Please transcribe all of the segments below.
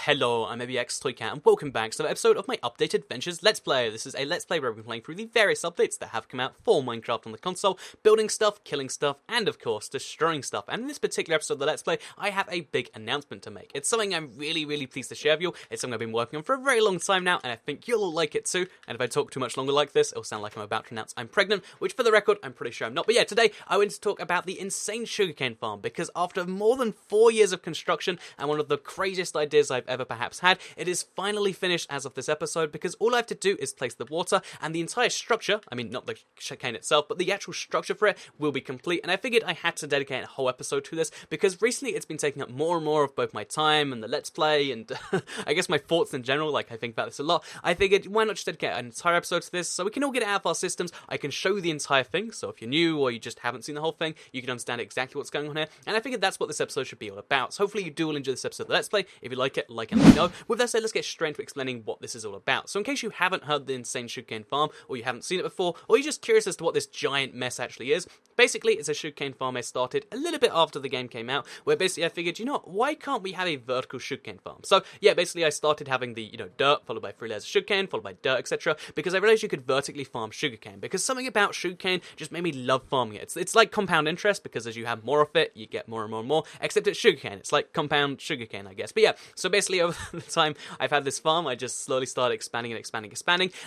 Hello, I'm ABX Toycat, and welcome back to another episode of my Updated Ventures Let's Play. This is a Let's Play where we've been playing through the various updates that have come out for Minecraft on the console, building stuff, killing stuff, and of course, destroying stuff. And in this particular episode of the Let's Play, I have a big announcement to make. It's something I'm really pleased to share with you. It's something I've been working on for a very long time now, and I think you'll all like it too. And if I talk too much longer like this, it'll sound like I'm about to announce I'm pregnant, which for the record, I'm pretty sure I'm not. But yeah, today, I want to talk about the insane sugarcane farm, because after more than 4 years of construction, and one of the craziest ideas I've ever perhaps had, it is finally finished as of this episode, because all I have to do is place the water, and the entire structure, I mean not the sugarcane itself, but the actual structure for it will be complete. And I figured I had to dedicate a whole episode to this, because recently it's been taking up more and more of both my time and the Let's Play, and I guess my thoughts in general. Like, I think about this a lot. I figured, why not just dedicate an entire episode to this, so we can all get it out of our systems. I can show you the entire thing, so if you're new or you just haven't seen the whole thing, you can understand exactly what's going on here. And I figured that's what this episode should be all about. So hopefully you do all enjoy this episode of the Let's Play. If you like it, and let me know. With that said, let's get straight into explaining what this is all about. So in case you haven't heard the insane sugarcane farm, or you haven't seen it before, or you're just curious as to what this giant mess actually is, basically it's a sugarcane farm I started a little bit after the game came out, where basically I figured, you know what, why can't we have a vertical sugarcane farm? So yeah, basically I started having the, dirt, followed by 3 layers of sugarcane, followed by dirt, etc., because I realized you could vertically farm sugarcane, because something about sugarcane just made me love farming it. It's like compound interest, because as you have more of it, you get more and more and more, except it's sugarcane. It's like compound sugarcane, I guess. But yeah, so basically over the time I've had this farm, I just slowly started expanding,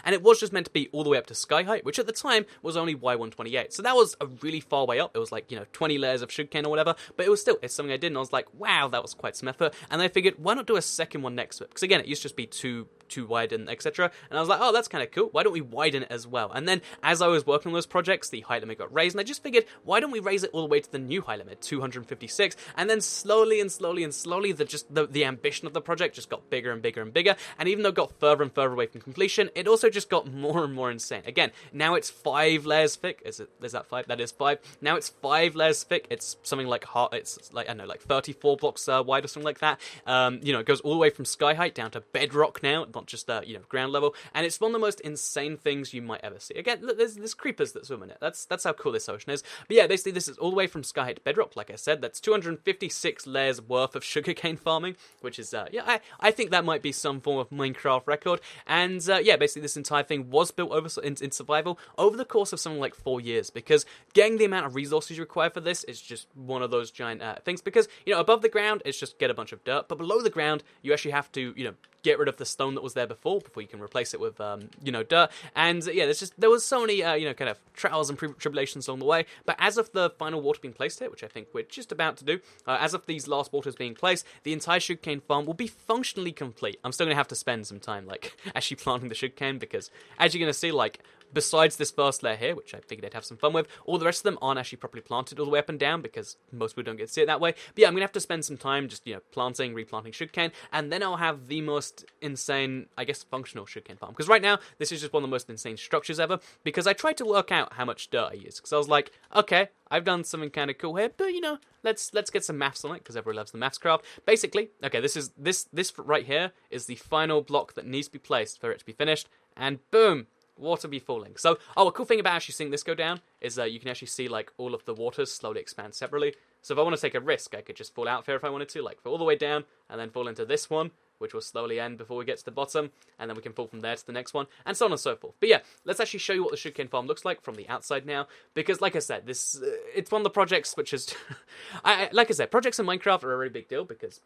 and it was just meant to be all the way up to sky height, which at the time was only Y128. So that was a really far way up. It was like, 20 layers of sugarcane or whatever, but it was still, it's something I did, and I was like, wow, that was quite some effort. And I figured, why not do a second one next to it? Because again, it used to just be too wide and etc. And I was like, oh, that's kind of cool. Why don't we widen it as well? And then as I was working on those projects, the height limit got raised, and I just figured, why don't we raise it all the way to the new height limit, 256? And then slowly, the ambition of the project just got bigger and bigger and bigger. And even though it got further and further away from completion, it also just got more and more insane. Again, now it's 5 layers thick. Is that 5? That is 5. Now it's 5 layers thick. It's something like it's like, I don't know, like 34 blocks wide or something like that. It goes all the way from sky height down to bedrock now, not just ground level, and it's one of the most insane things you might ever see. Again, look, there's creepers that swim in it. That's how cool this ocean is. But yeah, basically this is all the way from sky height to bedrock. Like I said, that's 256 layers worth of sugarcane farming, which is I think that might be some form of Minecraft record. And basically this entire thing was built over in survival over the course of something like 4 years, because getting the amount of resources you require for this is just one of those giant things. Because above the ground it's just get a bunch of dirt, but below the ground you actually have to get rid of the stone that was there before you can replace it with dirt. And there was so many kind of trials and tribulations along the way. But as of the final water being placed here, which I think we're just about to do, as of these last waters being placed, the entire sugarcane farm will be functionally complete. I'm still gonna have to spend some time actually planting the sugarcane, because as you're gonna see, besides this first layer here, which I figured I'd have some fun with, all the rest of them aren't actually properly planted all the way up and down, because most people don't get to see it that way. But yeah, I'm going to have to spend some time just, planting, replanting sugarcane, and then I'll have the most insane, I guess, functional sugarcane farm. Because right now, this is just one of the most insane structures ever, because I tried to work out how much dirt I used, because I was like, okay, I've done something kind of cool here, but let's get some maths on it, because everyone loves the maths craft. Basically, okay, this right here is the final block that needs to be placed for it to be finished, and boom, water be falling. So, a cool thing about actually seeing this go down is that you can actually see all of the waters slowly expand separately. So if I want to take a risk, I could just fall out here if I wanted to, fall all the way down and then fall into this one, which will slowly end before we get to the bottom, and then we can fall from there to the next one, and so on and so forth. But yeah, let's actually show you what the sugarcane farm looks like from the outside now, because like I said, it's one of the projects which is, like I said, projects in Minecraft are a really big deal, because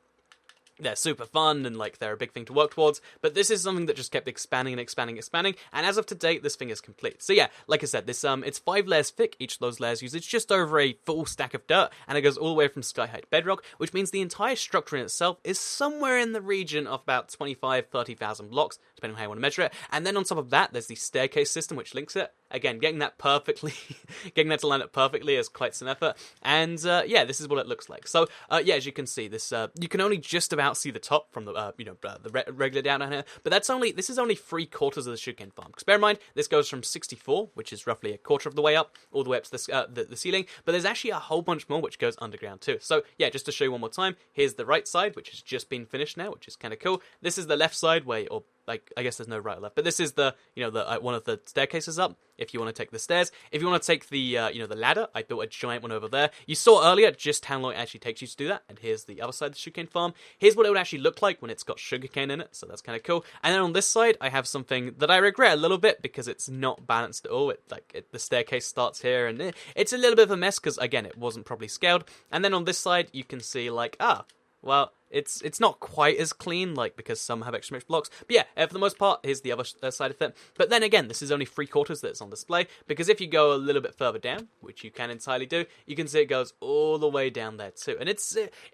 they're super fun and they're a big thing to work towards, but this is something that just kept expanding and expanding, and as of today, this thing is complete. So yeah, like I said, this it's 5 layers thick. Each of those layers uses just over a full stack of dirt, and it goes all the way from sky height to bedrock, which means the entire structure in itself is somewhere in the region of about 30,000 blocks, depending on how you want to measure it. And then on top of that, there's the staircase system which links it. Again, getting that to line up perfectly is quite some effort. And this is what it looks like. So as you can see, this you can only just about see the top from the the regular down here. But this is only 3/4 of the sugarcane farm. Because bear in mind, this goes from 64, which is roughly a quarter of the way up, all the way up to the ceiling. But there's actually a whole bunch more which goes underground too. So yeah, just to show you one more time, here's the right side, which has just been finished now, which is kind of cool. This is the left side, or like, I guess there's no right or left, but this is the, the one of the staircases up, if you want to take the stairs. If you want to take the, the ladder, I built a giant one over there. You saw earlier just how long it actually takes you to do that, and here's the other side of the sugarcane farm. Here's what it would actually look like when it's got sugarcane in it, so that's kind of cool. And then on this side, I have something that I regret a little bit, because it's not balanced at all. The staircase starts here, and it's a little bit of a mess, because, again, it wasn't properly scaled. And then on this side, you can see, like, well, it's not quite as clean, like, because some have extra mixed blocks. But yeah, for the most part, here's the other side of it. But then again, this is only 3/4 that's on display, because if you go a little bit further down, which you can entirely do, you can see it goes all the way down there too. And it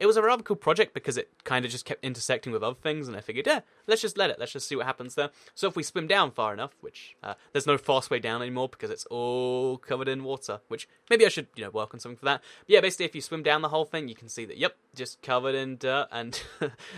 was a rather cool project, because it kind of just kept intersecting with other things, and I figured, yeah, let's just see what happens there. So if we swim down far enough, which there's no fast way down anymore, because it's all covered in water, which maybe I should, work on something for that. But yeah, basically, if you swim down the whole thing, you can see that, yep, just covered in dirt and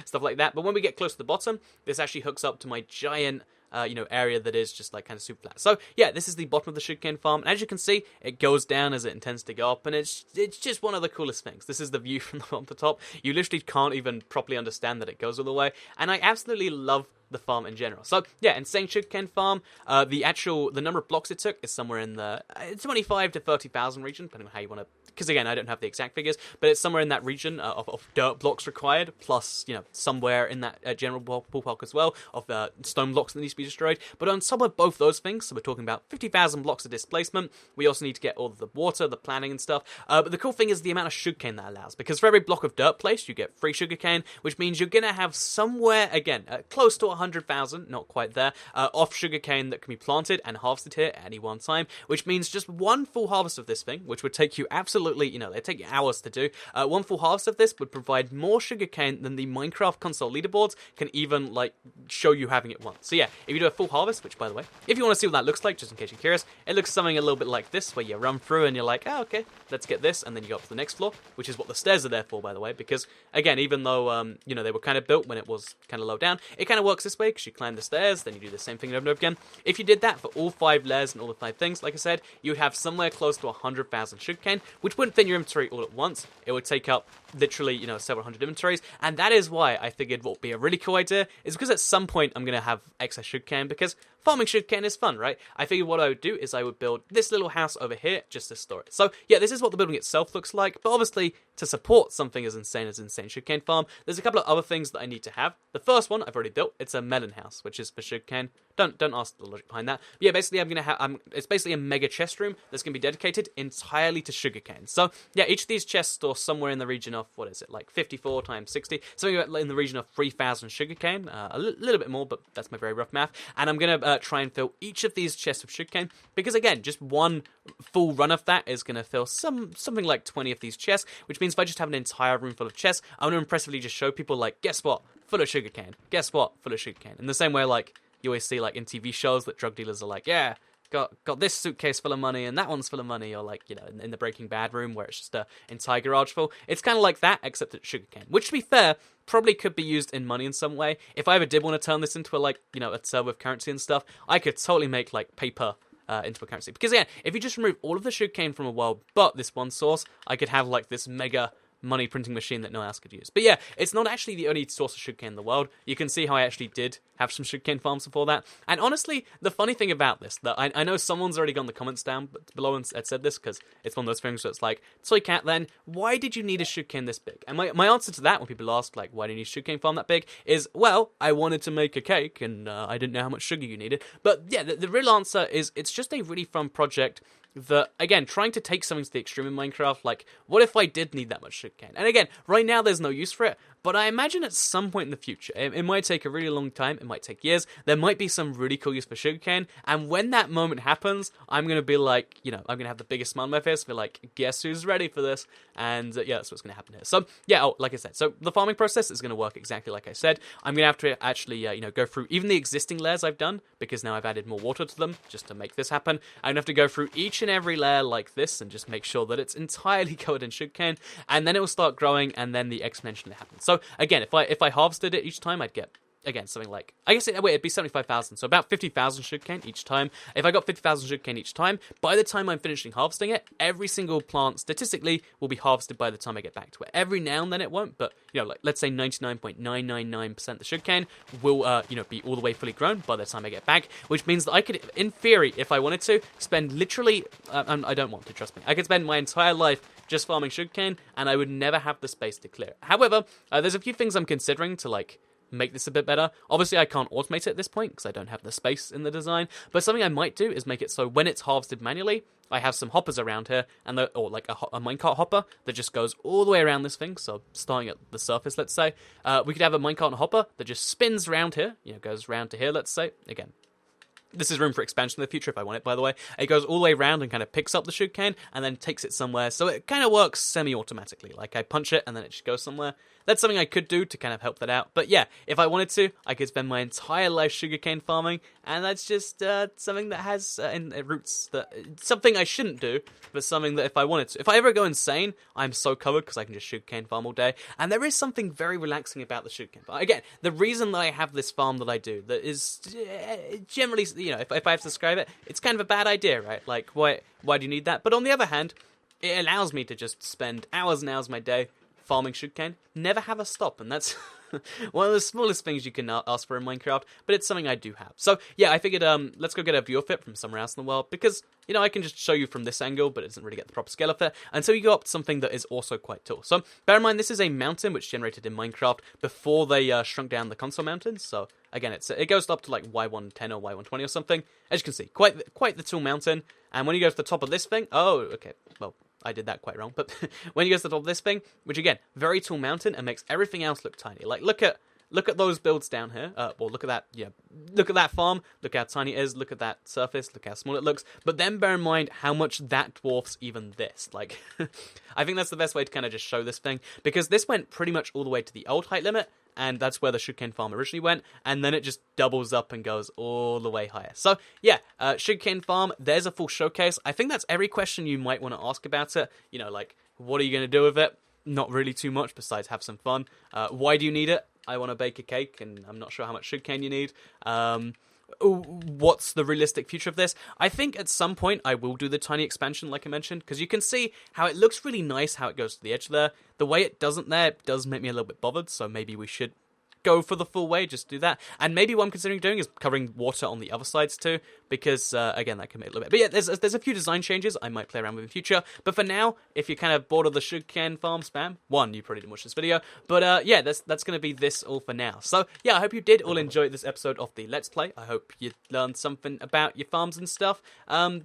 stuff like that. But when we get close to the bottom, this actually hooks up to my giant area that is just like kind of super flat. So yeah, this is the bottom of the sugarcane farm, and as you can see, it goes down as it intends to go up, and it's just one of the coolest things. This is the view from the top. You literally can't even properly understand that it goes all the way, and I absolutely love the farm in general. So yeah, insane sugarcane farm. The number of blocks it took is somewhere in the 25 to 30,000 region, depending on how you want to. Because again, I don't have the exact figures, but it's somewhere in that region of dirt blocks required, plus somewhere in that general ballpark as well of stone blocks that need to be destroyed. But on top of both those things, so we're talking about 50,000 blocks of displacement. We also need to get all of the water, the planning and stuff. But the cool thing is the amount of sugarcane that allows, because for every block of dirt placed, you get free sugarcane, which means you're gonna have somewhere again close to 100,000, not quite there, off sugarcane that can be planted and harvested here at any one time. Which means just one full harvest of this thing, which would take you absolutely, it'd take you hours to do. One full harvest of this would provide more sugarcane than the Minecraft console leaderboards can even, show you having it once. So yeah, if you do a full harvest, which, by the way, if you want to see what that looks like, just in case you're curious, it looks something a little bit like this, where you run through and you're like, oh, okay, let's get this, and then you go up to the next floor, which is what the stairs are there for, by the way, because, again, even though, they were kind of built when it was kind of low down, it kind of works this way, because you climb the stairs, then you do the same thing over and over again. If you did that for all 5 layers and all the 5 things, like I said, you would have somewhere close to 100,000 sugarcane, which wouldn't fit in your inventory all at once. It would take up literally, several hundred inventories, and that is why I figured what would be a really cool idea is because at some point I'm going to have excess sugarcane, because farming sugarcane is fun, right? I figured what I would do is I would build this little house over here just to store it. So yeah, this is what the building itself looks like, but obviously to support something as insane sugarcane farm, there's a couple of other things that I need to have. The first one I've already built. It's a melon house, which is for sugarcane. Don't ask the logic behind that. But yeah, basically it's basically a mega chest room that's going to be dedicated entirely to sugarcane. So yeah, each of these chests store somewhere in the region of, what is it, like 54 times 60, something in the region of 3,000 sugarcane, a little bit more, but that's my very rough math. And I'm going to try and fill each of these chests with sugarcane, because again, just one full run of that is going to fill something like 20 of these chests, which means if I just have an entire room full of chests, I'm going to impressively just show people, like, guess what, full of sugarcane, guess what, full of sugarcane. In the same way, like, you always see, like, in TV shows that drug dealers are like, yeah, got this suitcase full of money and that one's full of money, or like, in the Breaking Bad room where it's just an entire garage full. It's kind of like that, except it's sugarcane, which, to be fair, probably could be used in money in some way. If I ever did want to turn this into a server with currency and stuff, I could totally make like paper into a currency. Because again, if you just remove all of the sugarcane from a world but this one source, I could have like this mega money printing machine that no one else could use. But yeah, it's not actually the only source of sugarcane in the world. You can see how I actually did have some sugarcane farms before that. And honestly, the funny thing about this, that I know someone's already gone the comments down below and said this, because it's one of those things where it's like, Toy Cat, then, why did you need a sugarcane this big? And my answer to that, when people ask, like, why do you need a sugarcane farm that big, is, well, I wanted to make a cake, and I didn't know how much sugar you needed. But yeah, the real answer is, it's just a really fun project that, again, trying to take something to the extreme in Minecraft, like, what if I did need that much sugarcane? And again, right now there's no use for it, but I imagine at some point in the future, it might take a really long time, it might take years, there might be some really cool use for sugarcane, and when that moment happens, I'm going to be like, I'm going to have the biggest smile on my face, be like, guess who's ready for this? And yeah, that's what's going to happen here. So yeah, like I said, so the farming process is going to work exactly like I said. I'm going to have to actually, go through even the existing layers I've done, because now I've added more water to them, just to make this happen. I'm going to have to go through each and every layer like this, and just make sure that it's entirely covered in sugarcane, and then it will start growing, and then the exponential happens. So again, if I harvested it each time, I'd get again, something like, I guess it'd be 75,000, so about 50,000 sugarcane each time. If I got 50,000 sugarcane each time, by the time I'm finishing harvesting it, every single plant statistically will be harvested by the time I get back to it. Every now and then it won't, but like let's say 99.999% of the sugarcane will be all the way fully grown by the time I get back, which means that I could, in theory, if I wanted to, spend literally, I don't want to, trust me, I could spend my entire life just farming sugarcane, and I would never have the space to clear it. However, there's a few things I'm considering to make this a bit better. Obviously, I can't automate it at this point because I don't have the space in the design, but something I might do is make it so when it's harvested manually, I have some hoppers around here, or like a minecart hopper that just goes all the way around this thing, so starting at the surface, let's say. We could have a minecart hopper that just spins around here, goes round to here, let's say. Again, this is room for expansion in the future if I want it, by the way. It goes all the way around and kind of picks up the sugarcane and then takes it somewhere, so it kind of works semi-automatically. Like, I punch it and then it just goes somewhere. That's something I could do to kind of help that out. But yeah, if I wanted to, I could spend my entire life sugarcane farming, and that's just something that has roots that... something I shouldn't do, but something that if I wanted to... if I ever go insane, I'm so covered because I can just sugarcane farm all day. And there is something very relaxing about the sugarcane farm. Again, the reason that I have this farm that I do, that is generally, if I have to describe it, it's kind of a bad idea, right? Like, why do you need that? But on the other hand, it allows me to just spend hours and hours of my day farming sugarcane, never have a stop, and that's one of the smallest things you can ask for in Minecraft, but it's something I do have. So yeah, I figured let's go get a view of it from somewhere else in the world, because I can just show you from this angle, but it doesn't really get the proper scale of it until you go up to something that is also quite tall. So bear in mind, this is a mountain which generated in Minecraft before they shrunk down the console mountains. So again, it goes up to like Y110 or Y120 or something. As you can see, quite the tall mountain. And when you go to the top of this thing, oh, okay, well, I did that quite wrong, but when you go to the top of this thing, which again, very tall mountain and makes everything else look tiny. Like, look at those builds down here. Well, look at that, look at that farm, look how tiny it is, look at that surface, look how small it looks, but then bear in mind how much that dwarfs even this. Like, I think that's the best way to kind of just show this thing, because this went pretty much all the way to the old height limit, and that's where the sugarcane farm originally went, and then it just doubles up and goes all the way higher. So, yeah, sugarcane farm, there's a full showcase. I think that's every question you might want to ask about it. Like, what are you going to do with it? Not really too much, besides have some fun. Why do you need it? I want to bake a cake, and I'm not sure how much sugarcane you need. What's the realistic future of this? I think at some point I will do the tiny expansion like I mentioned, because you can see how it looks really nice how it goes to the edge there. The way it doesn't there does make me a little bit bothered, so maybe we should go for the full way, just do that. And maybe what I'm considering doing is covering water on the other sides too, because again, that can make a little bit. But yeah, there's a few design changes I might play around with in the future. But for now, if you're kind of bored of the sugarcane farm spam, you probably didn't watch this video. But yeah, that's going to be this all for now. So yeah, I hope you did all enjoy this episode of the Let's Play. I hope you learned something about your farms and stuff,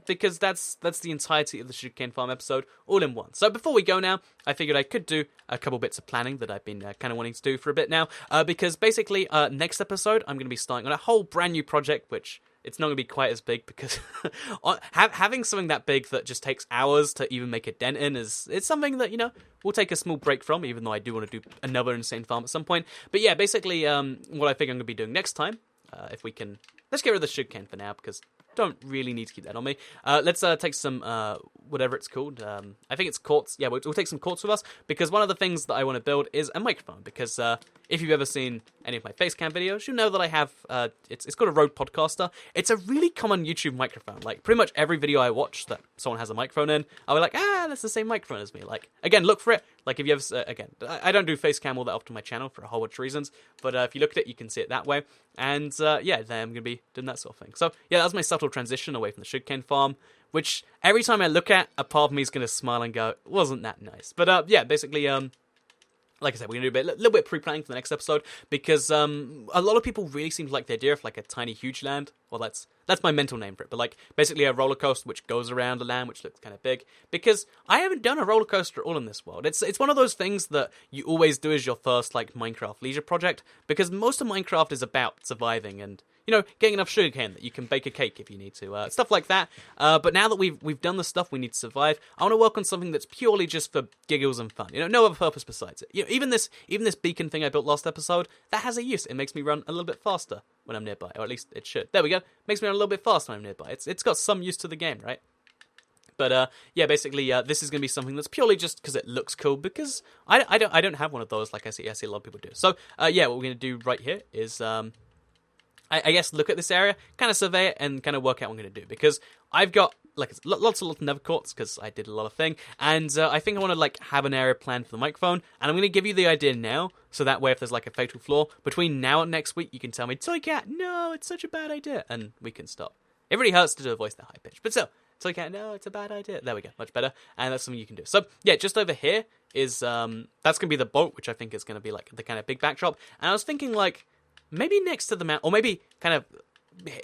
because that's the entirety of the sugarcane farm episode all in one. So before we go now, I figured I could do a couple bits of planning that I've been kind of wanting to do for a bit now, because basically next episode I'm going to be starting on a whole brand new project, which it's not going to be quite as big, because having something that big that just takes hours to even make a dent in it's something that, we'll take a small break from, even though I do want to do another insane farm at some point. But yeah, basically what I think I'm going to be doing next time, if we can, let's get rid of the sugarcane for now, because don't really need to keep that on me. Let's take some, whatever it's called. I think it's quartz. Yeah, we'll take some quartz with us, because one of the things that I want to build is a microphone, because if you've ever seen any of my Facecam videos, you know that I have, it's called a Rode Podcaster. It's a really common YouTube microphone. Like, pretty much every video I watch that someone has a microphone in, I'll be like, that's the same microphone as me. Like, again, look for it. Like, if you ever, again, I don't do Facecam all that often on my channel for a whole bunch of reasons, but if you look at it, you can see it that way. And yeah, then I'm going to be doing that sort of thing. So yeah, that was my subtle transition away from the sugarcane farm, which every time I look at, a part of me is going to smile and go, wasn't that nice? But yeah, basically, like I said, we're going to do a little bit of pre-planning for the next episode, because a lot of people really seem to like the idea of like a tiny, huge land. Well, that's my mental name for it, but like basically a roller coaster which goes around a land which looks kind of big, because I haven't done a roller coaster at all in this world. It's one of those things that you always do as your first like Minecraft leisure project, because most of Minecraft is about surviving and, getting enough sugarcane that you can bake a cake if you need to, stuff like that. But now that we've done the stuff we need to survive, I want to work on something that's purely just for giggles and fun. No other purpose besides it. Even this beacon thing I built last episode, that has a use. It makes me run a little bit faster when I'm nearby, or at least it should. There we go. Makes me run a little bit faster when I'm nearby. It's got some use to the game, right? But yeah, basically, this is going to be something that's purely just because it looks cool. Because I don't have one of those like I see a lot of people do. So yeah, what we're going to do right here is I guess look at this area, kind of survey it, and kind of work out what I'm going to do. Because I've got like lots of little nether quartz because I did a lot of thing, and I think I want to like have an area planned for the microphone. And I'm going to give you the idea now, so that way if there's like a fatal flaw between now and next week, you can tell me, Toy Cat, no, it's such a bad idea, and we can stop. It really hurts to do a voice that high pitch, but still. Toy Cat, no, it's a bad idea. There we go, much better. And that's something you can do. So yeah, just over here is that's gonna be the boat, which I think is gonna be like the kind of big backdrop. And I was thinking like maybe next to the mountain, or maybe kind of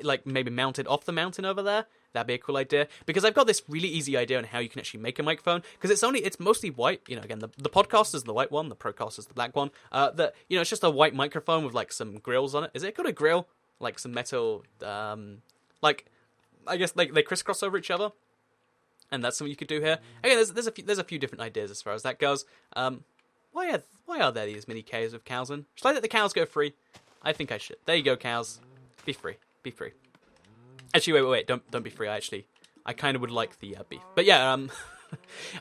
like maybe mounted off the mountain over there. That'd be a cool idea, because I've got this really easy idea on how you can actually make a microphone, because it's mostly white. You know, again, the podcast is the white one, the Procast is the black one. It's just a white microphone with like some grills on it. Is it got a grill? Like some metal, like I guess they crisscross over each other, and that's something you could do here. Again, there's a few different ideas as far as that goes. Why are there these mini caves with cows in? Should I let the cows go free? I think I should. There you go, cows. Be free. Be free. Actually, wait. Don't be free. I kind of would like the beef. But yeah,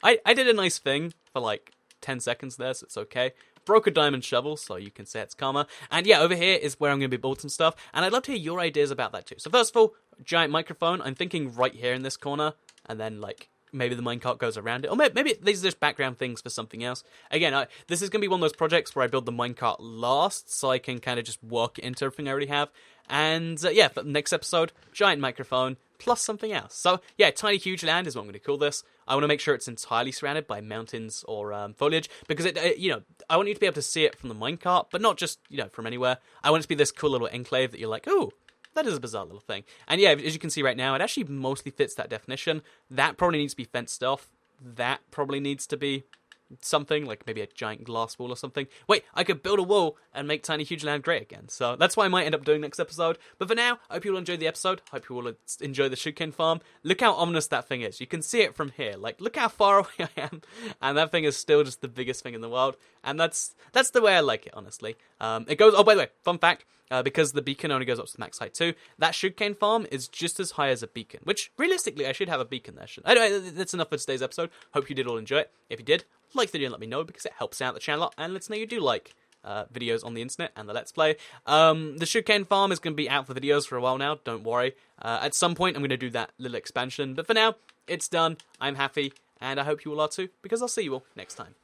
I did a nice thing for like 10 seconds there, so it's okay. Broke a diamond shovel, so you can say it's karma. And yeah, over here is where I'm going to be building some stuff, and I'd love to hear your ideas about that too. So first of all, giant microphone. I'm thinking right here in this corner, and then like maybe the minecart goes around it, or maybe these are just background things for something else. Again, this is going to be one of those projects where I build the minecart last, so I can kind of just work it into everything I already have. And yeah, for the next episode, giant microphone plus something else. So yeah, tiny huge land is what I'm going to call this. I want to make sure it's entirely surrounded by mountains or foliage, because I want you to be able to see it from the minecart, but not just from anywhere. I want it to be this cool little enclave that you're like, ooh, that is a bizarre little thing. And yeah, as you can see right now, it actually mostly fits that definition. That probably needs to be fenced off. That probably needs to be something, like maybe a giant glass wall or something. Wait, I could build a wall and make Tiny Huge Land great again. So that's what I might end up doing next episode. But for now, I hope you all enjoyed the episode. Hope you all enjoy the sugarcane farm. Look how ominous that thing is. You can see it from here. Like, look how far away I am. And that thing is still just the biggest thing in the world. And that's the way I like it, honestly. It goes, oh, by the way, fun fact, because the beacon only goes up to the max height too, that sugarcane farm is just as high as a beacon, which realistically I should have a beacon there. Anyway, that's enough for today's episode. Hope you did all enjoy it. If you did, like the video and let me know, because it helps out the channel and lets know you do like videos on the internet and the Let's Play. The sugarcane farm is going to be out for videos for a while now, don't worry. At some point I'm going to do that little expansion, but for now, it's done. I'm happy, and I hope you all are too, because I'll see you all next time.